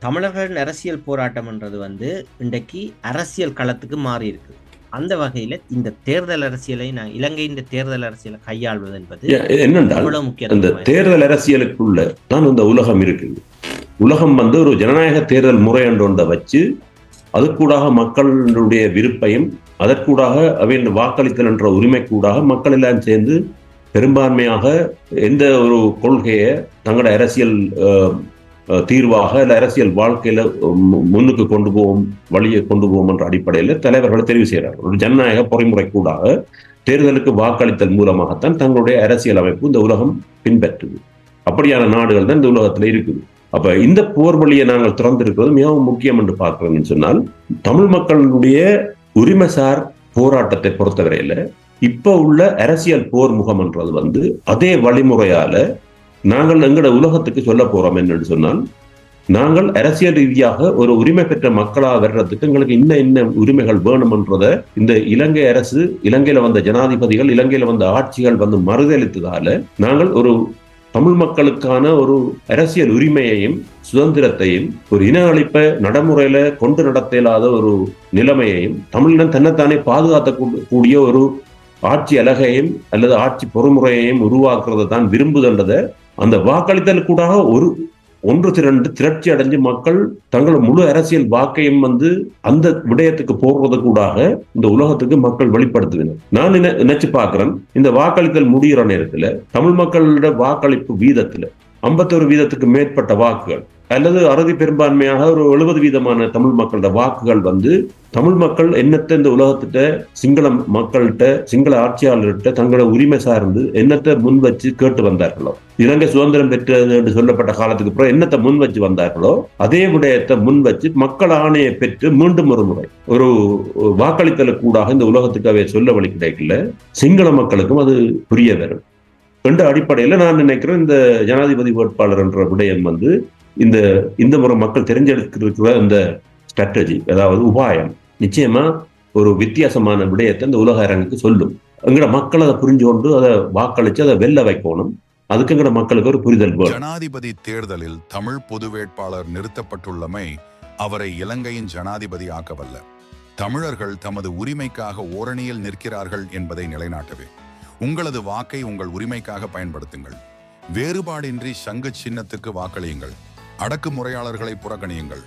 தமிழர்களின் அரசியல் போராட்டம்ன்றது இன்றைக்கு அரசியல் களத்துக்கு மாறி இருக்கு. அந்த வகையில இந்த தேர்தல் அரசியலை இலங்கையின் தேர்தல் அரசியலை கையாள்வது என்பது என்னென்றால் எவ்வளவு அந்த முக்கியத்துவம் தேர்தல் அரசியலுக்குள்ள தான் இந்த உலகம் இருக்குது. உலகம் ஒரு ஜனநாயக தேர்தல் முறை ஒன்றை வச்சு அதுக்கூடாக மக்களுடைய விருப்பையும் அதற்கூடாக அவையின் வாக்களித்தல் என்ற உரிமை கூடாக மக்கள் எல்லாம் சேர்ந்து பெரும்பான்மையாக எந்த ஒரு கொள்கையை தங்களோட அரசியல் தீர்வாக இல்லை அரசியல் வாழ்க்கையில முன்னுக்கு கொண்டு போவோம், வழியை கொண்டு போவோம் என்ற அடிப்படையில் தலைவர்களை தெரிவு செய்கிறார்கள். ஒரு ஜனநாயக பொறிமுறை கூடாக தேர்தலுக்கு வாக்களித்தல் மூலமாகத்தான் தங்களுடைய அரசியல் அமைப்பு இந்த உலகம் பின்பற்றுது. அப்படியான நாடுகள் தான் இந்த உலகத்துல இருக்குது. அப்ப இந்த போர் வழியை நாங்கள் திறந்திருக்கிறது மிகவும் முக்கியம் என்று பார்க்கிறோம்னு சொன்னால், தமிழ் மக்களுடைய உரிமைசார் போராட்டத்தை பொறுத்தவரையில இப்ப உள்ள அரசியல் போர் முகம் என்றது அதே வழிமுறையால நாங்கள் எங்களோட உலகத்துக்கு சொல்ல போறோம் என்னன்னு சொன்னால், நாங்கள் அரசியல் ரீதியாக ஒரு உரிமை பெற்ற மக்களாக வர்றதுக்கு எங்களுக்கு இன்ன உரிமைகள் வேணும்ன்றத இந்த இலங்கை அரசு, இலங்கையில வந்த ஜனாதிபதிகள், இலங்கையில வந்த ஆட்சிகள் மறுதளித்ததால நாங்கள் ஒரு தமிழ் மக்களுக்கான ஒரு அரசியல் உரிமையையும் சுதந்திரத்தையும் ஒரு இன அழிப்பை நடைமுறையில கொண்டு நடத்த இயலாத ஒரு நிலைமையையும் தமிழினம் தன்னைத்தானே பாதுகாத்த கூடிய ஒரு ஆட்சி அழகையும் அல்லது ஆட்சி பொறுமுறையையும் உருவாக்குறதை தான் விரும்புகின்றதை அந்த வாக்களித்தல் கூட ஒன்று திரண்டு திரட்சி அடைஞ்சு மக்கள் தங்கள் முழு அரசியல் வாக்கையும் அந்த விடயத்துக்கு போடுறது கூடாக இந்த உலகத்துக்கு மக்கள் வெளிப்படுத்துவேன். நான் நினைச்சு பார்க்கிறேன், இந்த வாக்களித்தல் முடிகிற நேரத்துல தமிழ் மக்களோட வாக்களிப்பு வீதத்துல 51% மேற்பட்ட வாக்குகள் அல்லது அறுதி பெரும்பான்மையாக ஒரு 70% தமிழ் மக்களோட வாக்குகள் தமிழ் மக்கள் என்னத்தை இந்த உலகத்திட்ட சிங்கள மக்கள்கிட்ட, சிங்கள ஆட்சியாளர்கிட்ட தங்களோட உரிமை சார்ந்து என்னத்தை முன் வச்சு கேட்டு வந்தார்களோ, இலங்கை சுதந்திரம் பெற்றது என்று சொல்லப்பட்ட காலத்துக்கு அப்புறம் என்னத்தை முன் வச்சு வந்தார்களோ அதே விடயத்தை முன் வச்சு மக்கள் ஆணையை பெற்று மீண்டும் ஒரு முறை ஒரு வாக்களித்தலுக்கு கூடாக இந்த உலகத்துக்காகவே சொல்ல வழி கிடைக்கல. சிங்கள மக்களுக்கும் அது புரிய வரும் என்ற அடிப்படையில நான் நினைக்கிறேன் இந்த ஜனாதிபதி வேட்பாளர் என்ற விடயம் இந்த முறை மக்கள் தெரிஞ்செடுக்கிற இந்த ஸ்ட்ராட்டஜி, அதாவது உபாயம், நிச்சயமா ஒரு வித்தியாசமான விடயத்தை இந்த உலக அரங்குக்கு சொல்லும். எங்கட மக்கள் அதை புரிஞ்சு கொண்டு அதை வாக்களிச்சு அதை வெல்ல வைக்கணும். அதுக்கு எங்கட மக்களுக்கு ஒரு புரிதல் வேணும். ஜனாதிபதி தேர்தலில் தமிழ் பொது வேட்பாளர் நிறுத்தப்பட்டுள்ளமை அவரை இலங்கையின் ஜனாதிபதி ஆக்கவல்ல, தமிழர்கள் தமது உரிமைக்காக ஓரணியில் நிற்கிறார்கள் என்பதை நிலைநாட்டவே. உங்களது வாக்கை உங்கள் உரிமைக்காக பயன்படுத்துங்கள். வேறுபாடின்றி சங்கு சின்னத்துக்கு வாக்களியுங்கள். அடக்குமுறையாளர்களை புறக்கணியுங்கள்.